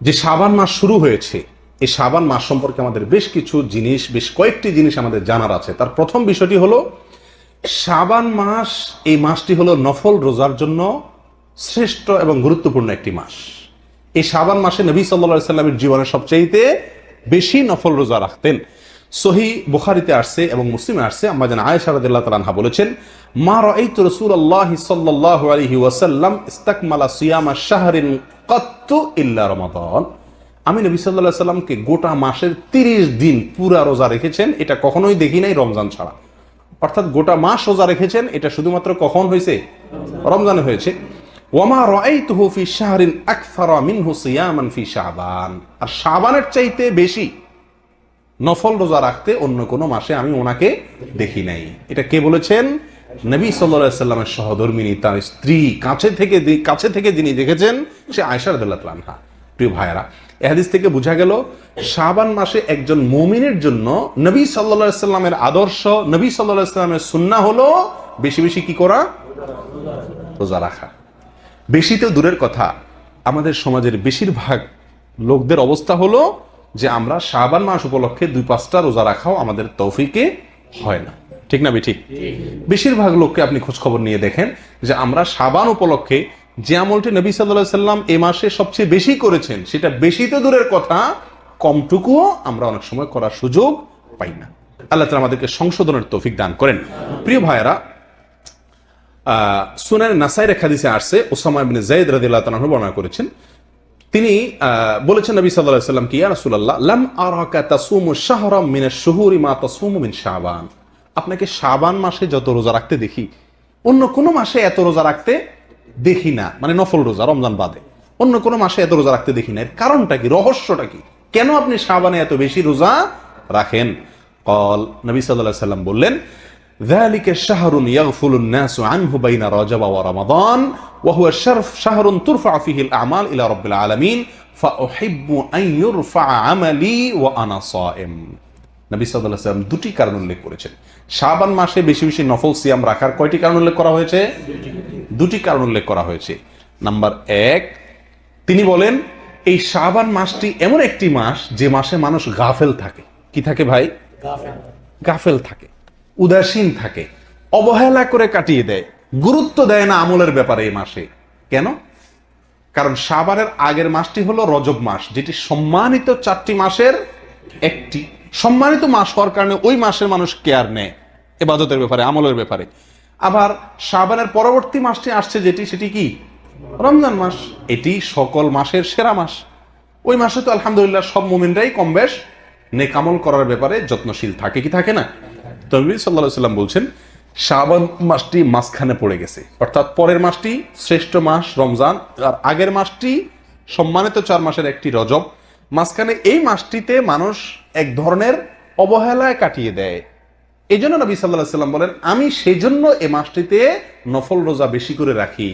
যে শাবান মাস শুরু হয়েছে, এই শাবান মাস সম্পর্কে আমাদের বেশ কয়েকটি জিনিস আমাদের জানার আছে। তার প্রথম বিষয়টি হলো শাবান মাস, এই মাসটি হলো নফল রোজার জন্য শ্রেষ্ঠ এবং গুরুত্বপূর্ণ একটি মাস। এই শাবান মাসে নবী সাল্লাল্লাহু আলাইহি সাল্লামের জীবনে সবচাইতে বেশি নফল রোজা রাখতেন। সহিহ বুখারীতে আসছে এবং মুসলিমে আসছে, আম্মা জান আয়েশা রাদিয়াল্লাহু তাআলা আনহা বলেছেন, মা রাআইতু রাসূলুল্লাহ সাল্লাল্লাহু আলাইহি ওয়াসাল্লাম ইসতাকমালা সিয়ামা শাহরিন কাত্তু ইল্লা রমাদান। আমি নবী সাল্লাল্লাহু আলাইহি সাল্লামকে গোটা মাসের 30 দিন পুরা রোজা রেখেছেন, এটা কখনোই দেখি নাই রমজান ছাড়া। অর্থাৎ গোটা মাস রোজা রেখেছেন, এটা শুধুমাত্র কখন হয়েছে? রমজানে হয়েছে। ওয়ামা রাআইতুহু ফি শাহরিন আকসারা মিনহু সিয়ামান ফি শাবান। আর শাবানের চাইতে বেশি নফল রোজা রাখতে অন্য কোনো মাসে আমি ওনাকে দেখি নাই। এটা কে বলেছেন? নবী সাল্লাল্লাহু আলাইহি সাল্লামের সহধর্মিণী, তার স্ত্রী, কাছে থেকে যিনি দেখেছেন, সে আয়েশা রাদিয়াল্লাহু তাআলা আনহা। প্রিয় ভাইয়েরা, এই হাদিস থেকে বোঝা গেল শাবান মাসে একজন মুমিনের জন্য নবী সাল্লাল্লাহু আলাইহি সাল্লামের আদর্শ, নবী সাল্লাল্লাহু আলাইহি সাল্লামের সুন্নাহ হলো বেশি বেশি কি করা? রোজা রাখা। বেশি তো দূরের কথা, আমাদের সমাজের বেশিরভাগ লোকদের অবস্থা হলো যে আমরা শাবান মাস উপলক্ষে 2-5টা রোজা রাখাও আমাদের তৌফিকে হয় না। ঠিক না ঠিক? বেশিরভাগ লোককে আপনি খোঁজ খবর নিয়ে দেখেন যে আমরা শাবান উপলক্ষে যে আমলটি নবী সাল্লাল্লাহু আলাইহি সাল্লাম এই মাসে সবচেয়ে বেশি করেছেন, সেটা বেশি তো দূরের কথা, কমটুকুও আমরা অনেক সময় করার সুযোগ পাই না। আল্লাহ তাআলা আমাদেরকে সংশোধনের তৌফিক দান করেন। প্রিয় ভাইয়েরা, সুনান নাসাইর এক হাদিসে আসছে, উসামা ইবনে যায়েদ রাদিয়াল্লাহু তাআলা আনহু বর্ণনা করেছেন, তিনি বলেছেন নবী সাল্লাল্লাহু আলাইহি ওয়াসাল্লাম কি, ইয়া রাসূলুল্লাহ, লাম আরাকা তাসুমু শাহরাম মিনাশ শুহুরি মা তাসুমু মিন শাবান। আপনাকে শাবান মাসে যত রোজা রাখতে দেখি, অন্য কোন মাসে এত রোজা রাখতে দেখি না, মানে নফল রোজা রমজান বাদে অন্য কোন মাসে এত রোজা রাখতে দেখি না। এর কারণটা কি? রহস্যটা কি? কেন আপনি শাবানে এত বেশি রোজা রাখেন? ক্বাল, নবী সাল্লাল্লাহু আলাইহি ওয়াসাল্লাম বললেন, যালিকা শাহরুন ইয়াগফুলুন নাসু আনহু বাইনা রাজাব ওয়া রমাদান ওয়া হুয়া শাহরুন তুরফা ফীহি আল আমাল ইলা রাব্বিল আলামিন ফাউহিব্বু আন ইউরফা আমালি ওয়া আনা সাইম। নবী সাল্লাল্লাহু আলাইহি ওয়াসাল্লাম দুটি কারণ উল্লেখ করেছেন। শাবান মাসে বেশি বেশি নফল সিয়াম রাখার কয়টি কারণ উল্লেখ করা হয়েছে? দুটি কারণ উল্লেখ করা হয়েছে। নাম্বার 1, তিনি বলেন এই শাবান মাসটি এমন একটি মাস যে মাসে মানুষ গাফেল থাকে। কি থাকে ভাই? গাফেল থাকে, উদাসীন থাকে, অবহেলা করে কাটিয়ে দেয়, গুরুত্ব দেয় না আমলের ব্যাপারে এই মাসে। কেন? কারণ শাবানের আগের মাসটি হলো রজব মাস, যেটি সম্মানিত 4টি মাসের একটি। সম্মানিত মাস হওয়ার কারণে ওই মাসের মানুষ কেয়ার নেয় ইবাদতের ব্যাপারে, আমলের ব্যাপারে। আবার শাবানের পরবর্তী মাসটি আসছে যেটি, সেটি কি? রমজান মাস। এটি সকল মাসের সেরা মাস। ওই মাসে তো আলহামদুলিল্লাহ সব মুমিনরাই কম বেশ নেক আমল করার ব্যাপারে যত্নশীল থাকে, কি থাকে না? তো নবী সাল্লাল্লাহু আলাইহি ওয়াসাল্লাম বলছেন শাবান মাসটি মাঝখানে পড়ে গেছে, অর্থাৎ পরের মাসটি শ্রেষ্ঠ মাস রমজান, আর আগের মাসটি সম্মানিত 4 মাসের একটি রজব। মাঝখানে এই মাসটিতে মানুষ এক ধরনের অবহেলায় কাটিয়ে দেয়। এই জন্য নবী সাল্লাল্লাহু আলাইহি ওয়াসাল্লাম বলেন, আমি সেই জন্য এই মাসটিতে নফল রোজা বেশি করে রাখি।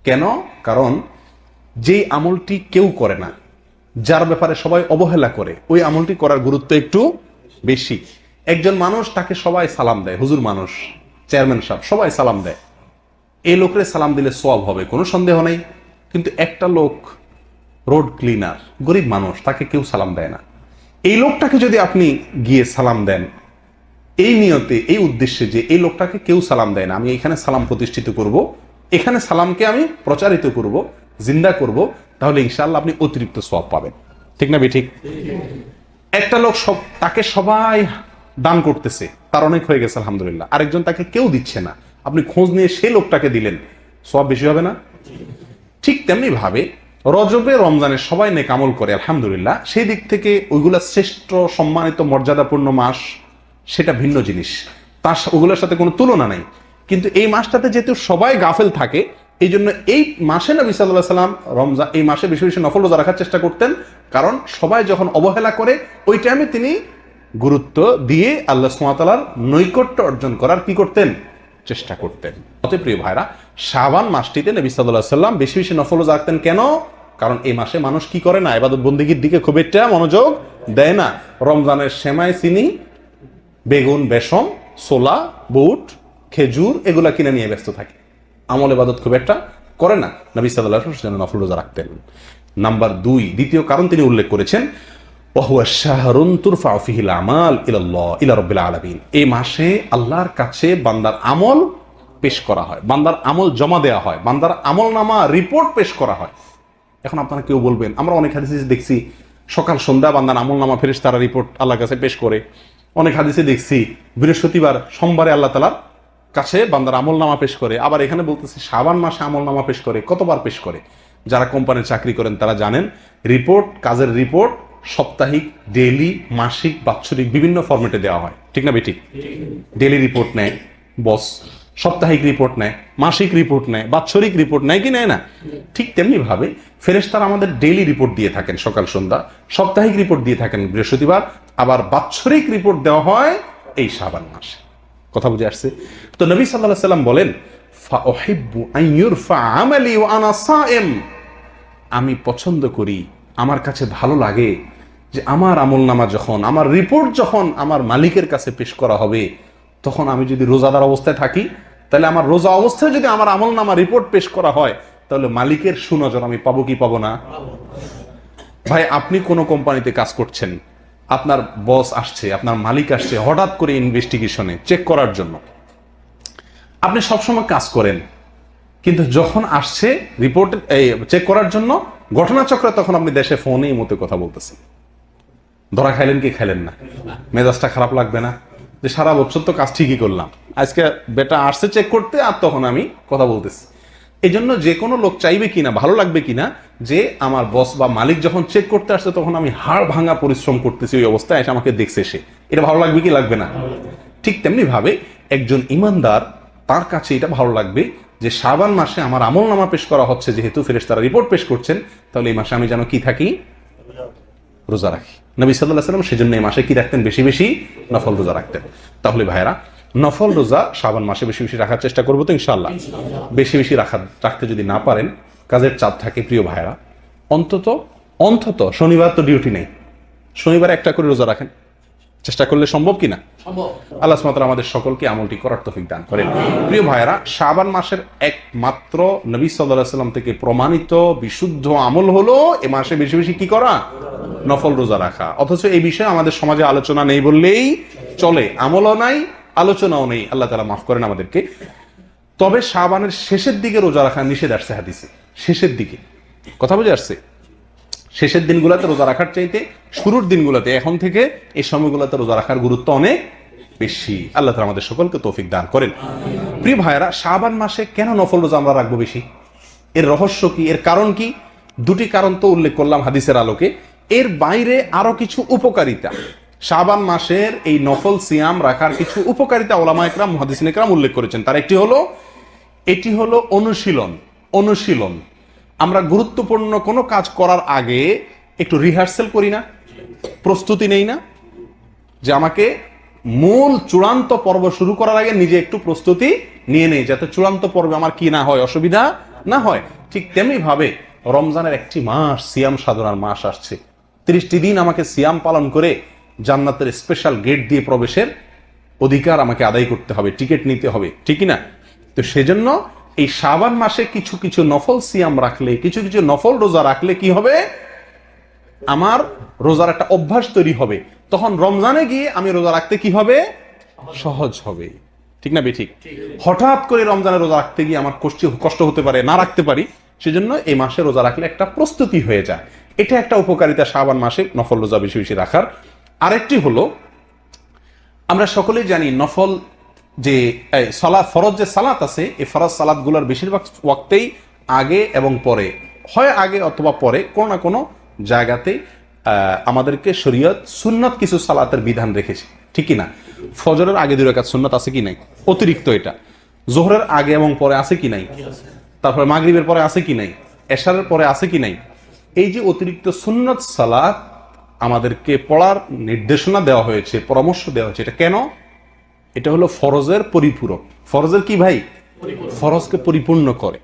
কেন? কারণ যেই আমলটি কেউ করে না, যার ব্যাপারে সবাই অবহেলা করে, ওই আমলটি করার গুরুত্ব একটু বেশি। একজন মানুষ, তাকে সবাই সালাম দেয়, হুজুর মানুষ, চেয়ারম্যান সাহেব, সবাই সালাম দেয়, এই লোকের সালাম দিলে সওয়াব হবে, কোনো সন্দেহ নেই। কিন্তু একটা লোক রোড ক্লিনার, গরিব মানুষ, তাকে কেউ সালাম দেয় না। এই লোকটাকে যদি আপনি গিয়ে সালাম দেন এই নিয়তে, এই উদ্দেশ্যে যে এই লোকটাকে কেউ সালাম দেয় না, আমি এখানে সালাম প্রতিষ্ঠিত করব, এখানে সালামকে আমি প্রচারিত করব, জিন্দা করব, তাহলে ইনশাআল্লাহ আপনি অতিরিক্ত সওয়াব পাবেন। ঠিক না ঠিক? একটা লোক তাকে সবাই দান করতেছে, তার অনেক হয়ে গেছে আলহামদুলিল্লাহ, আরেকজন তাকে কেউ দিচ্ছে না, আপনি খোঁজ নিয়ে সেই লোকটাকে দিলেন, সওয়াব বেশি হবে না? ঠিক তেমনি ভাবে রজবে রমজানে সবাই নেক আমল করে আলহামদুলিল্লাহ, সেই দিক থেকে ওইগুলা শ্রেষ্ঠ সম্মানিত মর্যাদাপূর্ণ মাস, সেটা ভিন্ন জিনিস, তার ওগুলোর সাথে কোনো তুলনা নাই। কিন্তু এই মাসটাতে যেহেতু সবাই গাফেল থাকে, এই জন্য এই মাসে নবী সাল্লাল্লাহু আলাইহি ওয়াসাল্লাম রমজান এই মাসে বেশি বেশি নফল রোজা রাখার চেষ্টা করতেন। কারণ সবাই যখন অবহেলা করে, ওই টাইমে তিনি গুরুত্ব দিয়ে আল্লাহ সুবহানাহু ওয়া তাআলার নৈকট্য অর্জন করার কি করতেন? চেষ্টা করতেন। অতএব প্রিয় ভাইরা, শাবান মাসটিতে নবী সাল্লাল্লাহু আলাইহি ওয়াসাল্লাম বেশি বেশি নফল রোজা রাখতেন। কেন? কারণ এই মাসে মানুষ কি করে না? ইবাদত বন্দেগীর দিকে খুব একটা মনোযোগ দেয় না। রমজানের সেমাই, চিনি, বেগুন, বেসম, ছোলা, বুট, খেজুর এগুলা কিনে নিয়ে ব্যস্ত থাকে, আমল ইবাদত খুব একটা করে না। নবী সাল্লাল্লাহু আলাইহি ওয়াসাল্লাম নফল রোজা রাখতেন। নাম্বার 2, দ্বিতীয় কারণ তিনি উল্লেখ করেছেন, ওয়াহুয়া শাহরুন তুরফাউ ফিহিল আমাল ইলাল্লাহ ইলা রাব্বিল আলামিন। এই মাসে আল্লাহর কাছে বান্দার আমল পেশ করা হয়, বান্দার আমল জমা দেওয়া হয়, বান্দার আমলনামা রিপোর্ট পেশ করা হয়। এখন আপনারা কেউ বলবেন, আমরা অনেক হাদিসে দেখছি সকাল সন্ধ্যা বান্দার আমলনামা ফেরেশতারা রিপোর্ট আল্লাহর কাছে পেশ করে। অনেক হাদিসে দেখছি বৃহস্পতিবার সোমবারে আল্লাহ তাআলার কাছে বান্দার আমলনামা পেশ করে। আবার এখানে বলতেছে শাবান মাসে আমলনামা পেশ করে। কতবার পেশ করে? যারা কোম্পানির চাকরি করেন তারা জানেন, রিপোর্ট, কাজের রিপোর্ট সাপ্তাহিক, ডেইলি, মাসিক, বাৎসরিক বিভিন্ন ফরম্যাটে দেওয়া হয়, ঠিক না বেঠিক? ডেইলি রিপোর্ট নেয় বস, সাপ্তাহিক রিপোর্ট নেয়, মাসিক রিপোর্ট নেয়, বাৎসরিক রিপোর্ট নেয় কি নেয় না? ঠিক তেমনি ভাবে ফেরেশতারা আমাদের ডেইলি রিপোর্ট দিয়ে থাকেন সকাল সন্ধ্যা, সাপ্তাহিক রিপোর্ট দিয়ে থাকেন বৃহস্পতিবার, আবার বাৎসরিক রিপোর্ট দেওয়া হয় এই শাবান মাসে। কথা বুঝে আসছে? তো নবী সাল্লাল্লাহু আলাইহি সাল্লাম বলেন, ফাউহিব্বু আন ইউরফা আমালি ওয়া আনা সায়েম, আমি পছন্দ করি, আমার কাছে ভালো লাগে যে আমার আমলনামা যখন, আমার রিপোর্ট যখন আমার মালিকের কাছে পেশ করা হবে, তখন আমি যদি রোজাদার অবস্থায় থাকি, তাহলে আমার রোজা অবস্থায় যদি আমার আমলনামা রিপোর্ট পেশ করা হয়, তাহলে মালিকের সুনজর আমি পাবো কি পাবো না? ভাই, আপনি কোন কোম্পানিতে কাজ করছেন, আপনার বস আসছে, আপনার মালিক আসছে হঠাৎ করে ইনভেস্টিগেশনে চেক করার জন্য, আপনি সবসময় কাজ করেন, কিন্তু যখন আসছে রিপোর্ট চেক করার জন্য ঘটনাচক্রে, তখন আপনি দেশে ফোনে এই মতো কথা বলতেছেন। ধরা খাইলেন কি খাইলেন না? মেজাজটা খারাপ লাগবে না? যে সারা বছর তো কাজ ঠিকই করলাম, আজকে বেটা আসছে চেক করতে আর তখন আমি কথা বলতেছি। এই জন্য যে কোনো লোক চাইবে কিনা, ভালো লাগবে কিনা যে আমার বস বা মালিক যখন চেক করতে আসছে তখন আমি হাড় ভাঙা পরিশ্রম করতেছি, ওই অবস্থায় এসে আমাকে দেখছে সে, এটা ভালো লাগবে কি লাগবে না? ঠিক তেমনি ভাবে একজন ইমানদার, তার কাছে এটা ভালো লাগবে যে শাবান মাসে আমার আমলনামা পেশ করা হচ্ছে, যেহেতু ফেরেশতারা রিপোর্ট পেশ করছেন, তাহলে এই মাসে আমি যেন কি থাকি? রোজা রাখি। নবী সাল্লাল্লাহু আলাইহি ওয়াসাল্লাম সেজন্য এই মাসে কি রাখতেন? বেশি বেশি নফল রোজা রাখতেন। তাহলে ভাইরা, নফল রোজা শাবান মাসে বেশি বেশি রাখার চেষ্টা করবো তো ইনশাআল্লাহ। বেশি বেশি রাখতে যদি না পারেন, কাজের চাপ থাকে, প্রিয় ভাইরা, অন্তত শনিবার তো ডিউটি নেই, শনিবার একটা করে রোজা রাখেন, চেষ্টা করলে সম্ভব কিনা? আল্লাহ সুবহানাহু ওয়া তাআলা আমাদের সকলকে আমলটি করার তৌফিক দান করেন। প্রিয় ভাইরা, শাবান মাসের একমাত্র নবী সাল্লাল্লাহু আলাইহি ওয়াসাল্লাম থেকে প্রমাণিত বিশুদ্ধ আমল হলো এ মাসে বেশি বেশি কি করা? নফল রোজা রাখা। অথচ এই বিষয়ে আমাদের সমাজে আলোচনা নেই বললেই চলে, আমলও নাই, আলোচনাও নেই। আল্লাহ তাআলা মাফ করেন আমাদেরকে। তবে শাবানের শেষের দিকে রোজা রাখা নিষেধ আসছে হাদিসে, শেষের দিকে। কথা বুঝে আসছে? শেষের দিনগুলোতে রোজা রাখার চাইতে শুরুর দিনগুলোতে, এখন থেকে এই সময়গুলোতে রোজা রাখার গুরুত্ব অনেক বেশি। আল্লাহ তাআলা আমাদের সকলকে তৌফিক দান করেন। প্রিয় ভাইরা, শাবান মাসে কেন নফল রোজা আমরা রাখবো বেশি? এর রহস্য কি? এর কারণ কি? দুটি কারণ তো উল্লেখ করলাম হাদিসের আলোকে। এর বাইরে আরো কিছু উপকারিতা, শাবান মাসের এই নফল সিয়াম রাখার কিছু উপকারিতা উলামা ইকরাম, মুহাদ্দিসিন ইকরাম উল্লেখ করেছেন। তার একটি হলো, এটি হলো অনুশীলন। আমরা গুরুত্বপূর্ণ কোনো কাজ করার আগে একটু রিহার্সাল করি না, প্রস্তুতি নেই না, যে আমাকে মূল চূড়ান্ত পর্ব শুরু করার আগে নিজে একটু প্রস্তুতি নিয়ে নেই, যাতে চূড়ান্ত পর্বে আমার কি না হয়, অসুবিধা না হয়। ঠিক তেমনি ভাবে রমজানের একটি মাস, সিয়াম সাধনার মাস আসছে। 30টি দিন আমাকে সিয়াম পালন করে জান্নাতের স্পেশাল গেট দিয়ে প্রবেশের অধিকার আমাকে আদায় করতে হবে, টিকিট নিতে হবে, ঠিক না? তো সেজন্য এই শাবান মাসে কিছু কিছু নফল সিয়াম রাখলে, কিছু কিছু নফল রোজা রাখলে কি হবে? আমার রোজার একটা অভ্যাস তৈরি হবে। তখন রমজানে গিয়ে আমি রোজা রাখতে কি হবে? সহজ হবে, ঠিক না বেঠিক? হঠাৎ করে রমজানে রোজা রাখতে গিয়ে আমার কষ্ট হতে পারে, না রাখতে পারি। সেজন্য এই মাসে রোজা রাখলে একটা প্রস্তুতি হয়ে যায়। এটা একটা উপকারিতা শাবান মাসে নফল রোজা বেশি বেশি রাখার। আরেকটি হলো, আমরা সকলেই জানি নফল যে সালাত, ফরজ যে সালাত আছে, এই ফরজ সালাতগুলোর বেশিরভাগ ওয়াক্তেই আগে এবং পরে হয়, আগে অথবা পরে কোনো না কোনো জায়গাতে আমাদেরকে শরীয়ত সুন্নত কিছু সালাতের বিধান রেখেছে, ঠিক কি না? ফজরের আগে 2 রাকাত সুন্নত আছে কি নাই? অতিরিক্ত এটা। জোহরের আগে এবং পরে আছে কি নাই? তারপরে মাগরিবের পরে আছে কি নাই? এশারের পরে আছে কি নাই? এই যে অতিরিক্ত সুন্নত সালাত আমাদেরকে পড়ার নির্দেশনা দেওয়া হয়েছে, পরামর্শ দেওয়া হয়েছে। এটা কেন? এটা হলো ফরজের পরিপূরক। ফরজের কি ভাই? ফরজকে পরিপূর্ণ করে।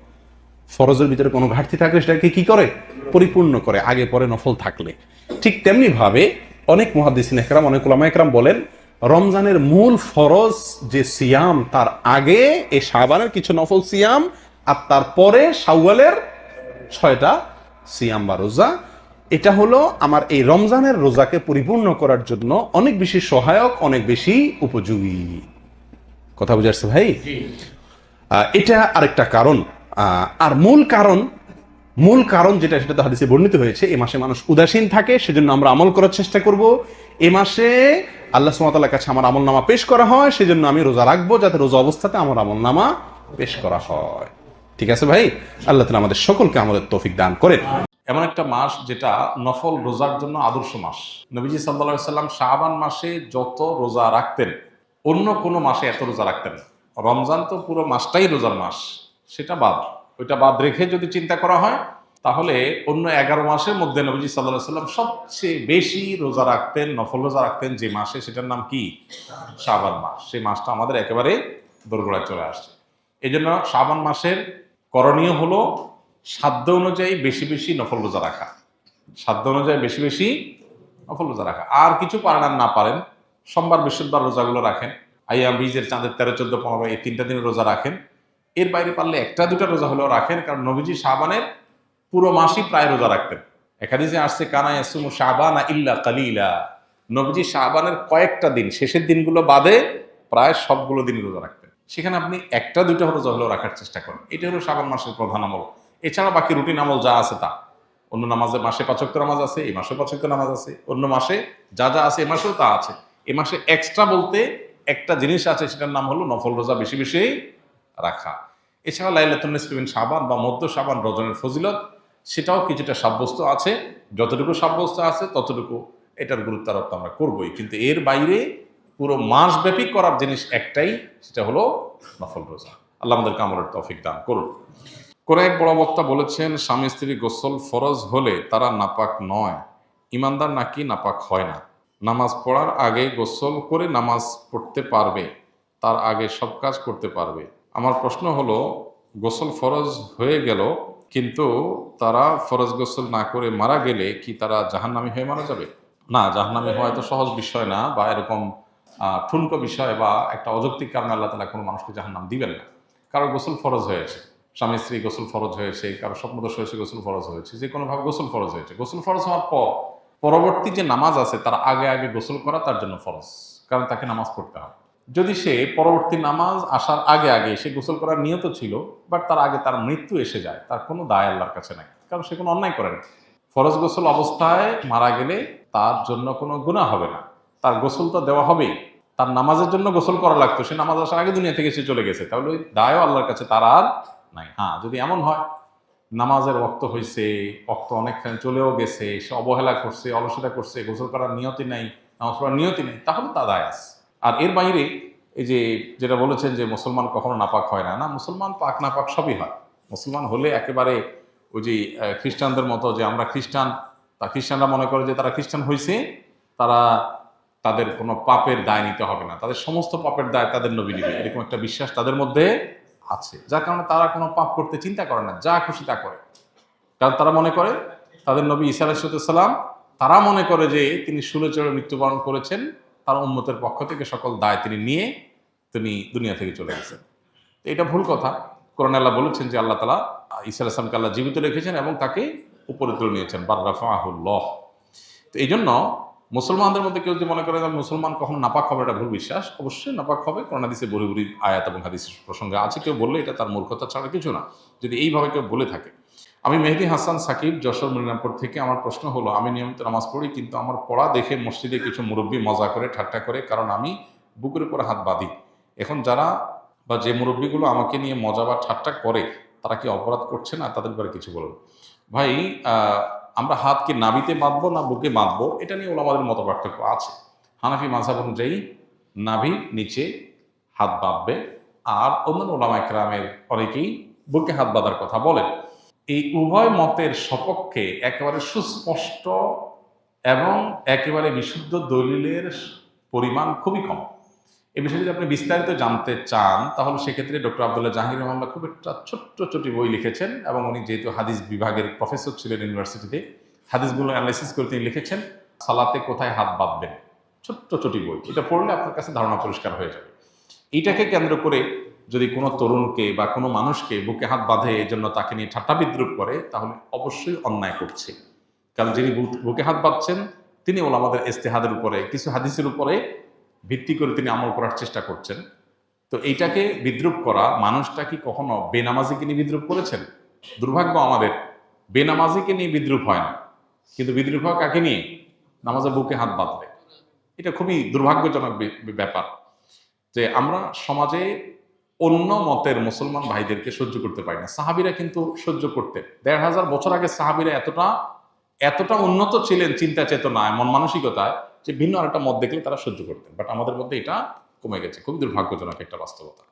ফরজের ভিতরে কোনো ঘাটতি থাকলে সেটাকে কি করে? পরিপূর্ণ করে, আগে পরে নফল থাকলে। ঠিক তেমনি ভাবে অনেক মুহাদ্দিসিন ইকরাম, অনেক উলামা ইকরাম বলেন, রমজানের মূল ফরজ যে সিয়াম, তার আগে এই শাবানের কিছু নফল সিয়াম, আর তারপরে শাওয়ালের 6টা সিয়াম বা রোজা, এটা হলো আমার এই রমজানের রোজাকে পরিপূর্ণ করার জন্য অনেক বেশি সহায়ক, অনেক বেশি উপযোগী। কথা বুঝাচ্ছে ভাই? এটা আরেকটা কারণ। আর মূল কারণ যেটা, সেটা তো হাদিসে বর্ণিত হয়েছে, এ মাসে মানুষ উদাসীন থাকে, সেজন্য আমরা আমল করার চেষ্টা করব। এ মাসে আল্লাহ সুবহানাহু ওয়া তাআলার কাছে আমার আমলনামা পেশ করা হয়, সেজন্য আমি রোজা রাখবো, যাতে রোজা অবস্থাতে আমার আমলনামা পেশ করা হয়। ঠিক আছে ভাই? আল্লাহ তাআলা আমাদের সকলকে আমলের তৌফিক দান করেন। এমন একটা মাস যেটা নফল রোজার জন্য আদর্শ মাস। নবীজি সাল্লাল্লাহু আলাইহি সাল্লাম শাবান মাসে যত রোজা রাখতেন, অন্য কোনো মাসে এত রোজা রাখতেন না। রমজান তো পুরো মাসটাই রোজার মাস, সেটা ওইটা বাদ রেখে যদি চিন্তা করা হয়, তাহলে অন্য 11 মাসের মধ্যে নবীজি সাল্লাল্লাহু আলাইহি সাল্লাম সবচেয়ে বেশি রোজা রাখতেন, নফল রোজা রাখতেন যে মাসে, সেটার নাম কি? শাবান মাস। সেই মাসটা আমাদের একেবারে দোরগোড়ায় চলে আসছে। এই জন্য শাবান মাসের করণীয় হলো সাধ্য অনুযায়ী বেশি বেশি নফল রোজা রাখা। সাধ্য অনুযায়ী বেশি বেশি নফল রোজা রাখা। আর কিছু পারেন আর না পারেন, সোমবার বৃহস্পতিবার রোজাগুলো রাখেন, আইয়াম বীজের চাঁদের 13, 14, 15 এই 3টা দিনের রোজা রাখেন। এর বাইরে পারলে 1টা-2টা রোজা হলেও রাখেন, কারণ নবীজি শাবানের পুরো মাসই প্রায় রোজা রাখতেন। একাদিসে আসছে কানা ইয়াসুমু শাবানা ইল্লা কালিলা, নবীজি শাবানের কয়েকটা দিন, শেষের দিনগুলো বাদে প্রায় সবগুলো দিন রোজা রাখতেন। সেখানে আপনি 1টা-2টা রোজা হলেও রাখার চেষ্টা করেন। এটা হলো শাবান মাসের প্রধান আমল। এছাড়া বাকি রুটিন আমল যা আছে তা, অন্য মাসে 5 ওয়াক্ত নামাজ আছে, এই মাসে 5 ওয়াক্ত নামাজ আছে, অন্য মাসে যা যা আছে এ মাসেও তা আছে। এ মাসে এক্সট্রা বলতে একটা জিনিস আছে, সেটার নাম হলো নফল রোজা বেশি বেশি রাখা। এছাড়া লাইলাতুন নিসফি মিন শাবান বা মধ্য শাবান রজনের ফজিলত, সেটাও কিছুটা সাব্যস্ত আছে। যতটুকু সাব্যস্ত আছে ততটুকু এটার গুরুত্ব আরোপ আমরা করবই, কিন্তু এর বাইরে পুরো মাস ব্যাপী করার জিনিস একটাই, সেটা হলো নফল রোজা। আল্লাহ আমাদেরকে আমলের তৌফিক দান করুন। কোন এক বড় বক্তা বলেছেন, স্বামী স্ত্রী গোসল ফরজ হলে তারা নাপাক নয়, ইমানদার নাকি নাপাক হয় না। নামাজ পড়ার আগে গোসল করে নামাজ পড়তে পারবে, তার আগে সব কাজ করতে পারবে। আমার প্রশ্ন হলো, গোসল ফরজ হয়ে গেল, কিন্তু তারা ফরজ গোসল না করে মারা গেলে কি তারা জাহান্নামী হয়ে মারা যাবে? না, জাহান্নামী হওয়া তো সহজ বিষয় না, বা এরকম ঠুনকো বিষয় বা একটা অযৌক্তিক কারণে আল্লাহ তাআলা কোনো মানুষকে জাহান্নাম দিবেন না। কারো গোসল ফরজ হয়েছে, স্বামী স্ত্রী গোসল ফরজ হয়েছে, কারো স্বপ্নদোষ হয়েছে গোসল ফরজ হয়েছে, যে কোনোভাবে গোসল ফরজ হয়েছে। গোসল ফরজ হওয়ার পর পরবর্তী যে নামাজ আছে তার আগে আগে গোসল করা তার জন্য ফরজ, কারণ তাকে নামাজ পড়তে হবে। যদি সে পরবর্তী নামাজ আসার আগে আগে সে গোসল করার নিয়ত ছিল, বাট তার আগে তার মৃত্যু এসে যায়, তার কোনো দায় আল্লাহর কাছে নাই, কারণ সে কোনো অন্যায় করে না। ফরজ গোসল অবস্থায় মারা গেলে তার জন্য কোনো গুনাহ হবে না, তার গোসল তো দেওয়া হবেই। তার নামাজের জন্য গোসল করা লাগতো, সে নামাজ আসার আগে দুনিয়া থেকে সে চলে গেছে, তাহলে ওই দায়ও আল্লাহর কাছে তার আর নাই। হ্যাঁ, যদি এমন হয় নামাজের ওয়াক্ত হয়েছে, ওয়াক্ত অনেকখানি চলেও গেছে, সে অবহেলা করছে, অলসতা করছে, গোসল করার নিয়তি নাই, নামাজ পড়ার নিয়তি নেই, তাহলে তা দায় আছে। আর এর বাইরে এই যে যেটা বলেছেন যে মুসলমান কখনো নাপাক হয় না, না, মুসলমান পাক নাপাক সবই হয়। মুসলমান হলে একেবারে ওই যে খ্রিস্টানদের মতো, যে আমরা খ্রিস্টান, তা খ্রিস্টানরা মনে করে যে তারা খ্রিস্টান হয়েছে, তাদের কোনো পাপের দায় নিতে হবে না, তাদের সমস্ত পাপের দায় তাদের নবী নিবে, এরকম একটা বিশ্বাস তাদের মধ্যে আছে, যার কারণে তারা কোনো পাপ করতে চিন্তা করে না, যা খুশি তা করে। কারণ তারা মনে করে তাদের নবী ঈসা আলাইহিস সালাম, তারা মনে করে যে তিনি শূলে চড়ে মৃত্যুবরণ করেছেন, তার উম্মতের পক্ষ থেকে সকল দায় তিনি নিয়ে তিনি দুনিয়া থেকে চলে গেছেন। এটা ভুল কথা। কোরআনে আল্লাহ বলেছেন যে আল্লাহ তাআলা ঈসা আলাইহিস সালামকে আল্লাহ জীবিত রেখেছেন এবং তাকে উপরে তুলে নিয়েছেন, বার রাফাহুল্লাহ। তো এই জন্য মুসলমানদের মধ্যে কেউ যদি মনে করে মুসলমান কখনো নাপাক হবে, এটা ভুল বিশ্বাস। অবশ্যই নাপাক হবে, কোরআন হাদিসে বড়ি বড়ি আয়াত এবং হাদিসের প্রসঙ্গে আছে। কেউ বললে এটা তার মূর্খতা ছাড়া কিছু না, যদি এইভাবে কেউ বলে থাকে। আমি মেহেদি হাসান সাকিব, যশোর মনিরামপুর থেকে। আমার প্রশ্ন হলো, আমি নিয়মিত নামাজ পড়ি, কিন্তু আমার পড়া দেখে মসজিদে কিছু মুরব্বী মজা করে, ঠাট্টা করে, কারণ আমি বুকের উপরে হাত বাঁধি। এখন যারা বা যে মুরব্বীগুলো আমাকে নিয়ে মজা বা ঠাট্টা করে, তারা কি অপরাধ করছে না? তাদের ব্যাপারে কিছু বলুন। ভাই, আমরা হাত কি নাভিতে বাঁধবো না বুকে বাঁধবো, এটা নিয়ে ওলামাদের মত পার্থক্য আছে। হানাফি মাযহাব অনুযায়ী নাভির নিচে হাত বাঁধবে, আর অন্যান্য ওলামা ইকরামের অনেকেই বুকে হাত বাঁধার কথা বলেন। এই উভয় মতের সপক্ষে একেবারে সুস্পষ্ট এবং একেবারে বিশুদ্ধ দলিলের পরিমাণ খুবই কম। এই বিষয়ে যদি আপনি বিস্তারিত জানতে চান, তাহলে সেক্ষেত্রে ডক্টর আব্দুল্লাহ জাহাঙ্গীর রহমানুল্লাহ খুব একটা ছোট্ট বই লিখেছেন, এবং উনি যেহেতু হাদিস বিভাগের প্রফেসর ছিলেন ইউনিভার্সিটিতে, হাদিসগুলো অ্যানালাইসিস করে তিনি লিখেছেন সালাতে কোথায় হাত বাঁধবেন, ছোট্ট বই। এটা পড়লে আপনার কাছে ধারণা পরিষ্কার হয়ে যাবে। এইটাকে কেন্দ্র করে যদি কোনো তরুণকে বা কোনো মানুষকে বুকে হাত বাঁধে এই জন্য তাকে নিয়ে ঠাট্টা বিদ্রুপ করে, তাহলে অবশ্যই অন্যায় করছে। কারণ যিনি বুকে হাত বাঁধছেন তিনি ওলামাদের ইস্তেহাদের উপরে, কিছু হাদিসের উপরে ভিত্তি করে তিনি আমল করার চেষ্টা করছেন। তো এইটাকে বিদ্রুপ করা, মানুষটা কি কখনো বেনামাজিকে নিয়ে বিদ্রুপ করেছেন? দুর্ভাগ্য আমাদের, বেনামাজিকে নিয়ে বিদ্রুপ হয় না, কিন্তু বিদ্রুপ হয় কাকে নিয়ে? নামাজের বুকে হাত বাঁধলে। এটা খুবই দুর্ভাগ্যজনক ব্যাপার যে আমরা সমাজে অন্য মতের মুসলমান ভাইদেরকে সহ্য করতে পারি না। সাহাবীরা কিন্তু সহ্য করতেন। ১৫০০ বছর আগে সাহাবীরা এতটা উন্নত ছিলেন চিন্তা চেতনায়, মন মানসিকতায়, যে ভিন্ন আরেকটা মত দেখলে তারা সহ্য করতেন। বাট আমাদের মধ্যে এটা কমে গেছে, খুবই দুর্ভাগ্যজনক একটা বাস্তবতা।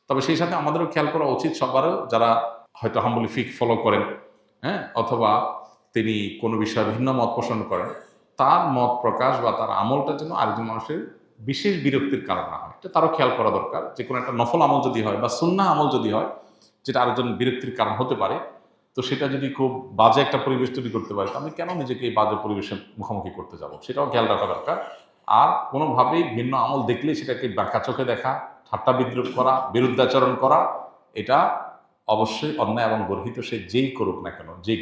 তবে সেই সাথে আমাদেরও খেয়াল করা উচিত সবারও, যারা হয়তো হাম্বলি ফিক ফলো করেন, হ্যাঁ, অথবা তিনি কোনো বিষয়ে ভিন্ন মত পোষণ করেন, তার মত প্রকাশ বা তার আমলটা যেন আরেকজন মানুষের বিশেষ বিরক্তির কারণ না হয়। এটা তারও খেয়াল করা দরকার। যে কোনো একটা নফল আমল যদি হয় বা সুন্নাহ আমল যদি হয়, যেটা আরেকজন বিরক্তির কারণ হতে পারে, তো সেটা যদি খুব বাজে একটা পরিবেশ তৈরি করতে পারে, তো আমি কেন নিজেকে এই বাজে পরিবেশের মুখোমুখি করতে যাব, সেটাও খেয়াল রাখা দরকার। আর কোনোভাবেই ভিন্ন আমল দেখলে সেটাকে বাঁকা চোখে দেখা, ঠাট্টা বিদ্রুপ করা, বিরুদ্ধাচরণ করা, এটা অবশ্যই অন্যায় এবং গর্হিত, সে যেই করুক না কেন, যেই